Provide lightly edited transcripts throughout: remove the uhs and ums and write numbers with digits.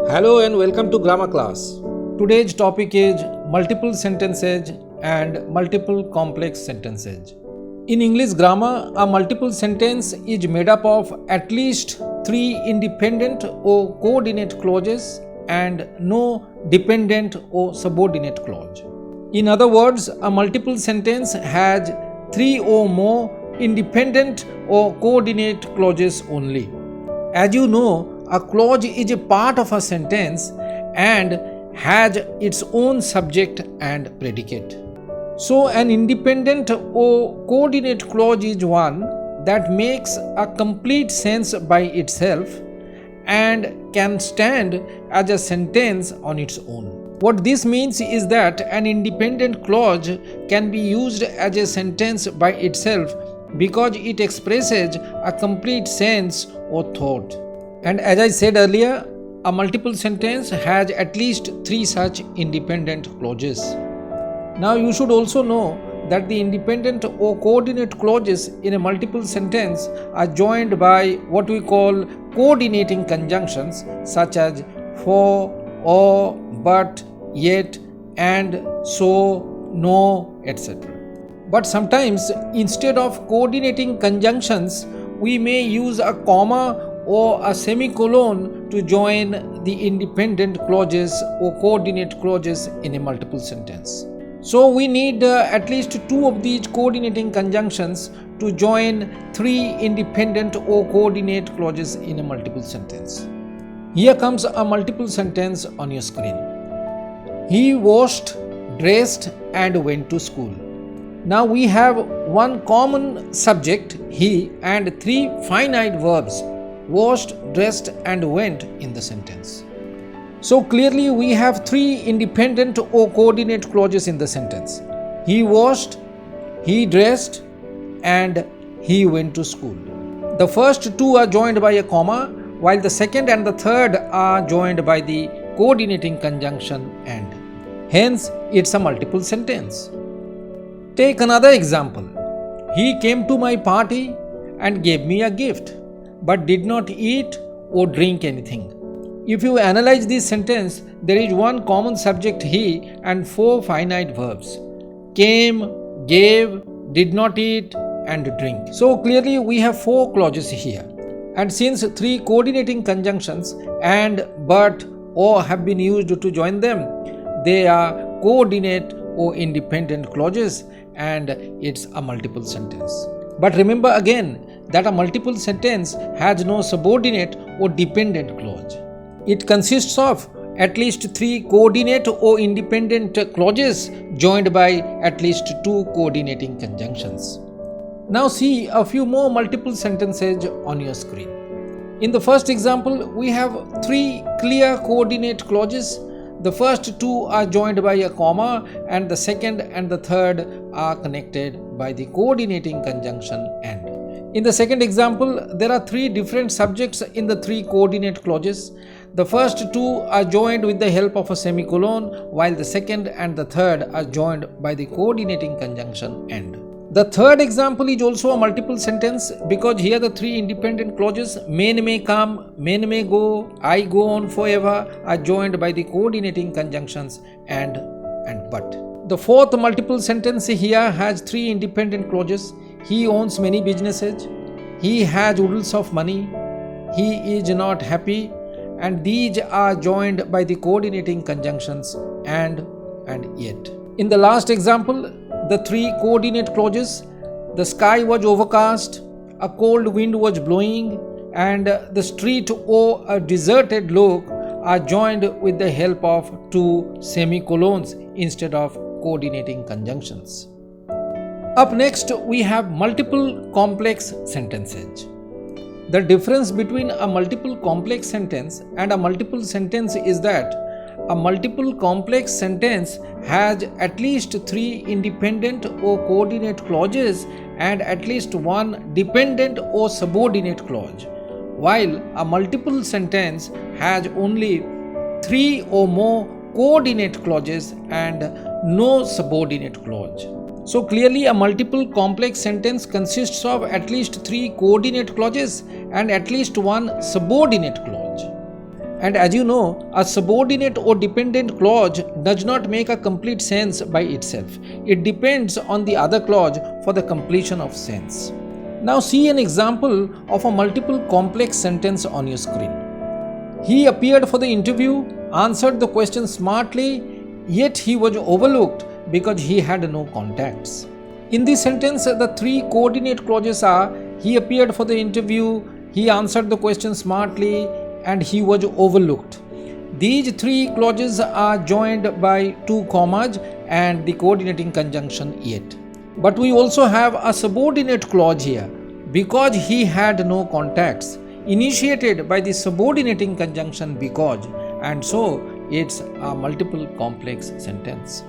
Hello and welcome to grammar class. Today's topic is multiple sentences and multiple complex sentences. In English grammar, a multiple sentence is made up of at least 3 independent or coordinate clauses and no dependent or subordinate clause. In other words, a multiple sentence has 3 or more independent or coordinate clauses only. As you know, a clause is a part of a sentence and has its own subject and predicate. So, an independent or coordinate clause is one that makes a complete sense by itself and can stand as a sentence on its own. What this means is that an independent clause can be used as a sentence by itself because it expresses a complete sense or thought. And as I said earlier, a multiple sentence has at least 3 such independent clauses. Now you should also know that the independent or coordinate clauses in a multiple sentence are joined by what we call coordinating conjunctions such as for, or, but, yet, and, so, no, etc. But sometimes instead of coordinating conjunctions, we may use a comma or a semicolon to join the independent clauses or coordinate clauses in a multiple sentence. So we need at least 2 of these coordinating conjunctions to join 3 independent or coordinate clauses in a multiple sentence. Here comes a multiple sentence on your screen. He washed, dressed, and went to school. Now we have one common subject, he, and 3 finite verbs, washed, dressed, and went in the sentence. So clearly we have 3 independent or coordinate clauses in the sentence. He washed, he dressed, and he went to school. The first 2 are joined by a comma, while the second and the third are joined by the coordinating conjunction and. Hence, it's a multiple sentence. Take another example. He came to my party and gave me a gift, but did not eat or drink anything. If you analyze this sentence, there is one common subject he and 4 finite verbs: came, gave, did not eat, and drink. So clearly we have 4 clauses here. And since 3 coordinating conjunctions and, but, or have been used to join them, they are coordinate or independent clauses and it's a multiple sentence. But remember again that a multiple sentence has no subordinate or dependent clause. It consists of at least 3 coordinate or independent clauses joined by at least 2 coordinating conjunctions. Now see a few more multiple sentences on your screen. In the first example, we have 3 clear coordinate clauses. The first 2 are joined by a comma and the second and the third are connected by the coordinating conjunction and. In the second example, there are 3 different subjects in the 3 coordinate clauses. The first 2 are joined with the help of a semicolon, while the second and the third are joined by the coordinating conjunction and. The third example is also a multiple sentence because here the 3 independent clauses men may come, men may go, I go on forever are joined by the coordinating conjunctions and but. The fourth multiple sentence here has 3 independent clauses. He owns many businesses, he has oodles of money, he is not happy, and these are joined by the coordinating conjunctions and yet. In the last example, the 3 coordinate clauses, the sky was overcast, a cold wind was blowing, and the street or a deserted lake are joined with the help of 2 semicolons instead of coordinating conjunctions. Up next, we have multiple complex sentences. The difference between a multiple complex sentence and a multiple sentence is that a multiple complex sentence has at least 3 independent or coordinate clauses and at least 1 dependent or subordinate clause, while a multiple sentence has only 3 or more coordinate clauses and no subordinate clause. So clearly a multiple complex sentence consists of at least 3 coordinate clauses and at least 1 subordinate clause. And as you know, a subordinate or dependent clause does not make a complete sense by itself. It depends on the other clause for the completion of sense. Now see an example of a multiple complex sentence on your screen. He appeared for the interview, answered the question smartly, yet he was overlooked because he had no contacts. In this sentence, the three coordinate clauses are he appeared for the interview, he answered the question smartly, and he was overlooked. These three clauses are joined by two commas and the coordinating conjunction yet. But we also have a subordinate clause here because he had no contacts, initiated by the subordinating conjunction because, and so it's a multiple complex sentence.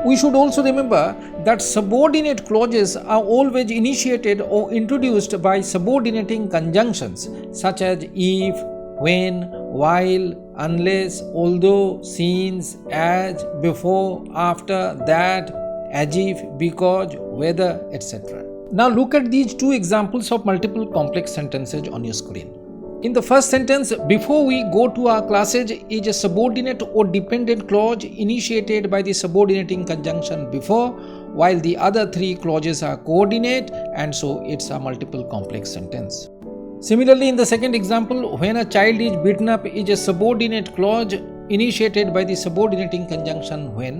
We should also remember that subordinate clauses are always initiated or introduced by subordinating conjunctions such as if, when, while, unless, although, since, as, before, after, that, as if, because, whether, etc. Now look at these two examples of multiple complex sentences on your screen. In the first sentence, before we go to our classes is a subordinate or dependent clause initiated by the subordinating conjunction before, while the other three clauses are coordinate, and so it's a multiple complex sentence. Similarly, in the second example, when a child is beaten up is a subordinate clause initiated by the subordinating conjunction when,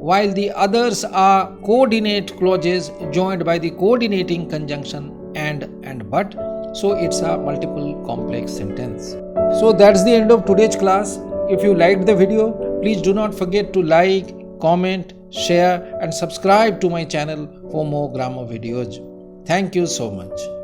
while the others are coordinate clauses joined by the coordinating conjunction and but, so it's a multiple complex sentence. So that's the end of today's class. If you liked the video, please do not forget to like, comment, share and subscribe to my channel for more grammar videos. Thank you so much.